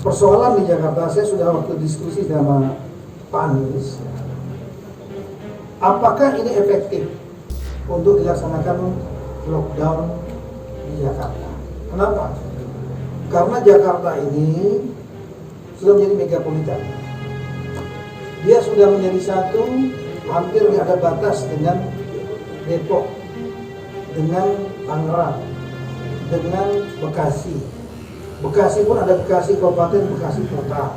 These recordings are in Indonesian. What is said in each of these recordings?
persoalan di Jakarta, saya sudah waktu diskusi sama Pak Anies, apakah ini efektif untuk dilaksanakan lockdown di Jakarta? Kenapa? Karena Jakarta ini sudah menjadi megapolitan. Dia sudah menjadi satu, hampir tidak ada batas dengan Depok, dengan Tangerang, dengan Bekasi. Bekasi pun ada Bekasi Kabupaten, Bekasi Kota.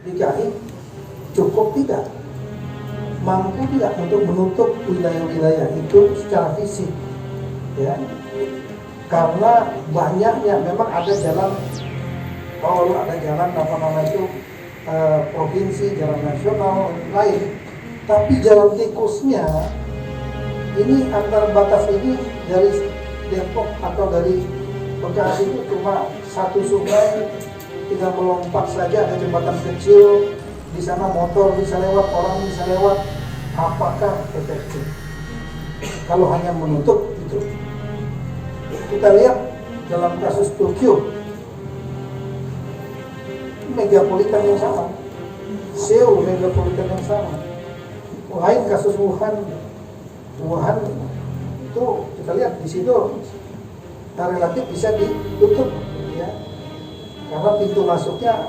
DKI cukup tidak? Mampu tidak untuk menutup wilayah-wilayah itu secara fisik? Ya, karena banyaknya memang ada jalan tol, ada jalan provinsi, jalan nasional lain, tapi jalan tikusnya ini antar batas ini dari Depok atau dari Bekasi itu cuma satu sungai, tinggal melompat saja, ada jembatan kecil di sana, motor bisa lewat, orang bisa lewat. Apakah efektif kalau hanya menutup itu? Kita lihat dalam kasus Tokyo, megapolitan yang sama, Seoul megapolitan yang sama. Lain kasus Wuhan itu kita lihat di situ relatif bisa ditutup, ya, karena pintu masuknya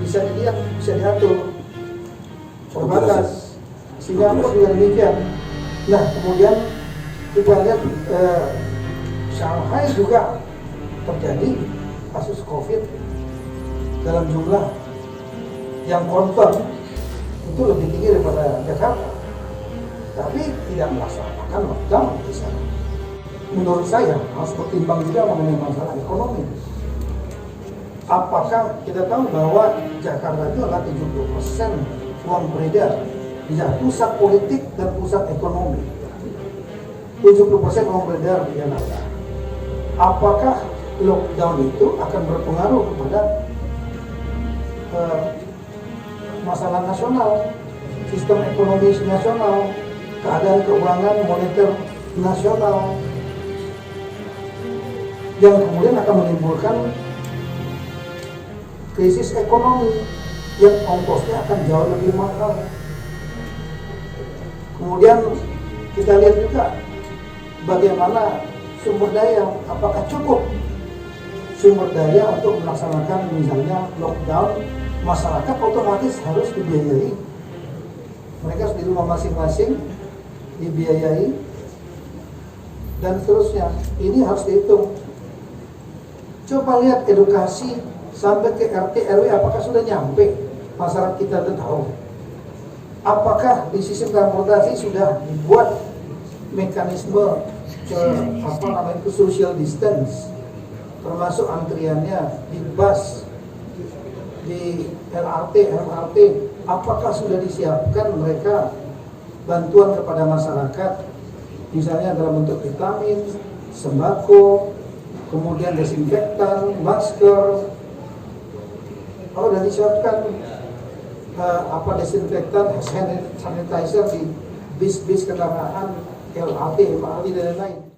bisa dilihat, bisa diatur, terbatas. Singapura juga demikian. Nah, kemudian kita lihat Shanghai juga terjadi kasus COVID dalam jumlah yang confirm itu lebih tinggi daripada Jakarta, tapi tidak melaksanakan lockdown di sana. Menurut saya harus bertimbang juga mengenai masalah ekonomi. Apakah kita tahu bahwa Jakarta itu adalah 70% uang beredar, pusat politik dan pusat ekonomi. 70% uang beredar di Jakarta. Apakah lockdown itu akan berpengaruh kepada masalah nasional, sistem ekonomi nasional, keadaan keuangan moneter nasional, yang kemudian akan menimbulkan krisis ekonomi yang ongkosnya akan jauh lebih mahal. Kemudian kita lihat juga bagaimana sumber daya, apakah cukup sumber daya untuk melaksanakan misalnya lockdown. Masyarakat otomatis harus dibiayai, mereka harus di rumah masing-masing dibiayai, dan seterusnya. Ini harus dihitung. Coba lihat edukasi sampai ke RT RW, apakah sudah nyampe masyarakat kita itu tahu? Apakah di sistem transportasi sudah dibuat mekanisme social distance, termasuk antriannya di bus, di LRT, MRT, apakah sudah disiapkan mereka bantuan kepada masyarakat, misalnya dalam bentuk vitamin, sembako, kemudian desinfektan, masker. Kalau sudah disiapkan desinfektan, hand sanitizer di bis-bis kendaraan LRT, MRT dan lain-lain.